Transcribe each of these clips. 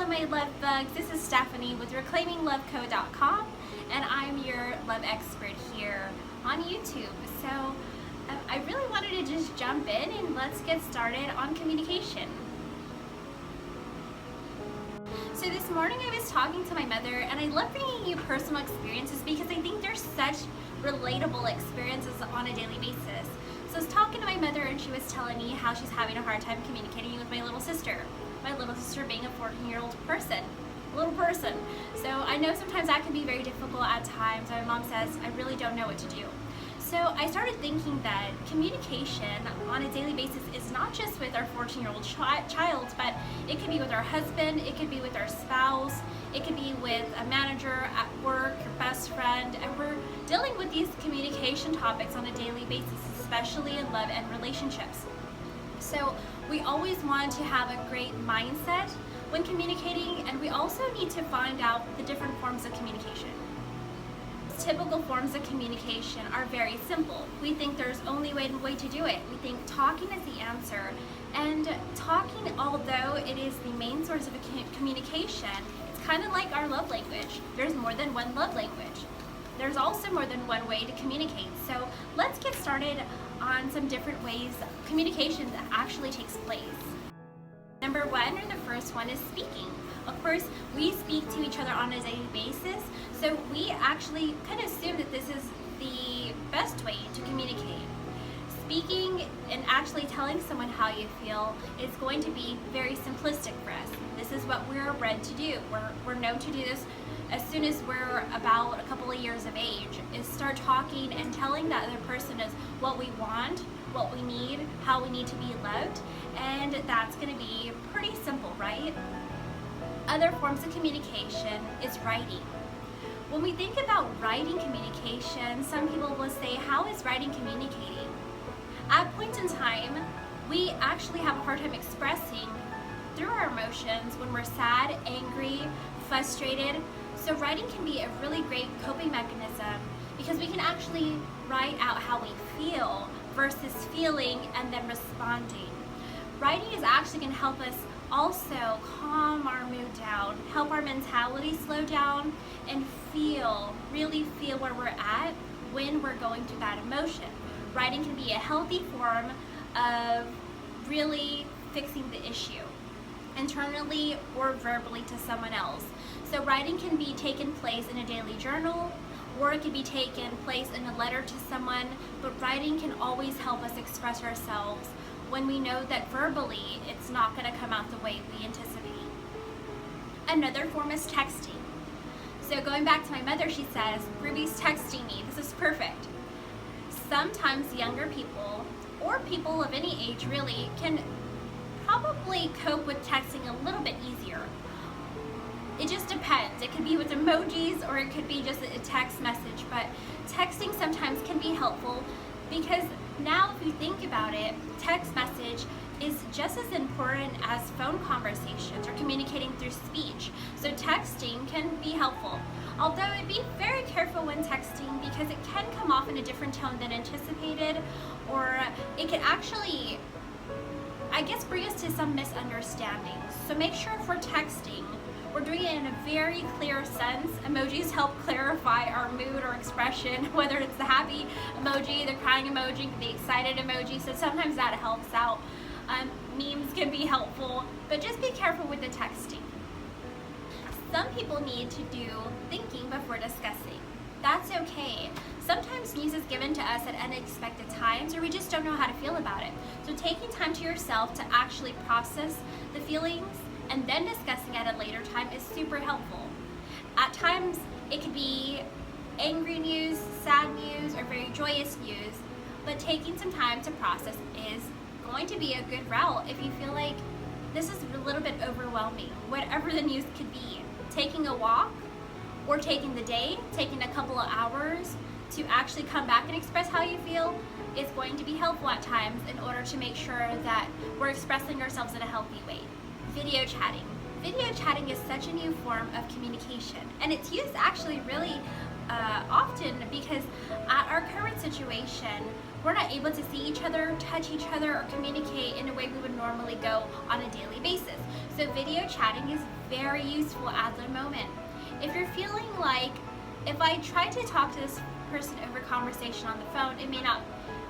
my love bugs. This is Stephanie with ReclaimingLoveCo.com, and I'm your love expert here on YouTube. So I really wanted to just jump in and let's get started on communication. So this morning I was talking to my mother, and I love bringing you personal experiences because I think they're such relatable experiences on a daily basis. So I was talking to my mother, and she was telling me how she's having a hard time communicating with my little sister. My little sister being a 14-year-old little person. So I know sometimes that can be very difficult at times. My mom says, I really don't know what to do. So I started thinking that communication on a daily basis is not just with our 14-year-old child, but it could be with our husband, it could be with our spouse, it could be with a manager at work, your best friend, and we're dealing with these communication topics on a daily basis, especially in love and relationships. So we always want to have a great mindset when communicating, and we also need to find out the different forms of communication. Typical forms of communication are very simple. We think there's only one way to do it. We think talking is the answer, and talking, although it is the main source of communication, it's kind of like our love language. There's more than one love language. There's also more than one way to communicate. So let's get started on some different ways communication that actually takes place. Number one, or the first one, is speaking. Of course, we speak to each other on a daily basis, so we actually kind of assume that this is the best way to communicate. Speaking and actually telling someone how you feel is going to be very simplistic for us. This is what we're bred to do. We're known to do this as soon as we're about a couple of years of age, is start talking and telling that other person is what we want, what we need, how we need to be loved, and that's going to be pretty simple, right? Other forms of communication is writing. When we think about writing communication, some people will say, how is writing communicating? At points in time, we actually have a hard time expressing through our emotions when we're sad, angry, frustrated. So writing can be a really great coping mechanism because we can actually write out how we feel versus feeling and then responding. Writing is actually going to help us also calm our mood down, help our mentality slow down, and really feel where we're at when we're going through that emotion. Writing can be a healthy form of really fixing the issue, internally or verbally to someone else. So writing can be taken place in a daily journal, or it can be taken place in a letter to someone, but writing can always help us express ourselves when we know that verbally it's not going to come out the way we anticipate. Another form is texting. So going back to my mother, she says, Ruby's texting me. This is perfect. Sometimes younger people, or people of any age really, can probably cope with texting a little bit easier. It just depends. It could be with emojis or it could be just a text message, but texting sometimes can be helpful because now if you think about it, text message is just as important as phone conversations or communicating through speech. So texting can be helpful. Although be very careful when texting because it can come off in a different tone than anticipated, or it could actually, I guess, bring us to some misunderstandings. So make sure if we're texting, we're doing it in a very clear sense. Emojis help clarify our mood or expression, whether it's the happy emoji, the crying emoji, the excited emoji, so sometimes that helps out. Memes can be helpful, but just be careful with the texting. Some people need to do thinking before discussing. That's okay. Sometimes news is given to us at unexpected times, or we just don't know how to feel about it. So taking time to yourself to actually process the feelings and then discussing at a later time is super helpful. At times, it could be angry news, sad news, or very joyous news, but taking some time to process is going to be a good route if you feel like this is a little bit overwhelming. Whatever the news could be, taking a walk or taking the day, taking a couple of hours to actually come back and express how you feel is going to be helpful at times in order to make sure that we're expressing ourselves in a healthy way. Video chatting. Video chatting is such a new form of communication, and it's used actually really often because at our current situation, we're not able to see each other, touch each other, or communicate in a way we would normally go on a daily basis. So video chatting is very useful at the moment. If you're feeling like, if I try to talk to this person over conversation on the phone, it may not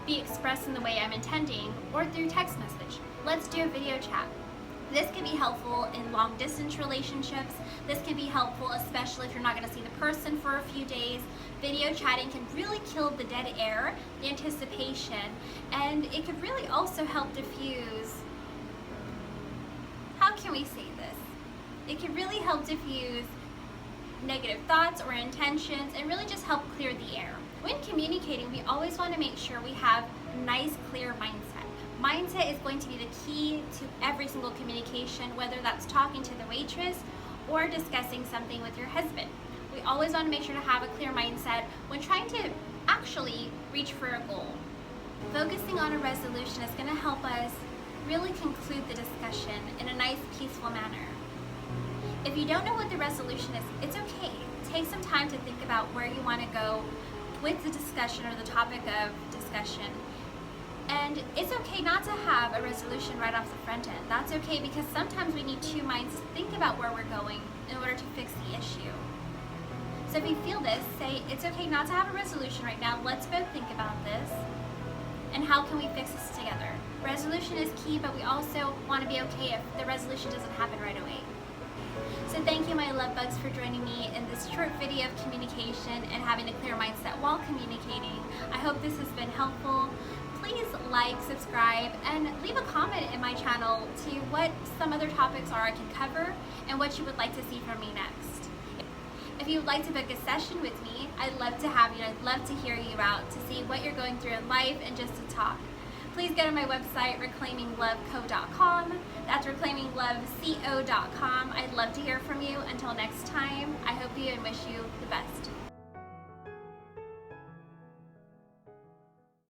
be expressed in the way I'm intending, or through text message, let's do a video chat. This can be helpful in long distance relationships. This can be helpful especially if you're not going to see the person for a few days. Video chatting can really kill the dead air, the anticipation, and it could really also help diffuse, how can we say this? It can really help diffuse negative thoughts or intentions and really just help clear the air. When communicating, we always want to make sure we have a nice, clear mindset. Mindset is going to be the key to every single communication, whether that's talking to the waitress or discussing something with your husband. We always want to make sure to have a clear mindset when trying to actually reach for a goal. Focusing on a resolution is going to help us really conclude the discussion in a nice, peaceful manner. If you don't know what the resolution is, it's okay. Take some time to think about where you want to go with the discussion or the topic of discussion. And it's okay not to have a resolution right off the front end. That's okay, because sometimes we need two minds to think about where we're going in order to fix the issue. So if you feel this, say, it's okay not to have a resolution right now. Let's both think about this. And how can we fix this together? Resolution is key, but we also want to be okay if the resolution doesn't happen right away. So thank you, my love bugs, for joining me in this short video of communication and having a clear mindset while communicating. I hope this has been helpful. Please like, subscribe, and leave a comment in my channel to what some other topics are I can cover and what you would like to see from me next. If you would like to book a session with me, I'd love to have you. I'd love to hear you out, to see what you're going through in life and just to talk. Please go to my website, reclaimingloveco.com. That's reclaimingloveco.com. I'd love to hear from you. Until next time, I hope you and wish you the best.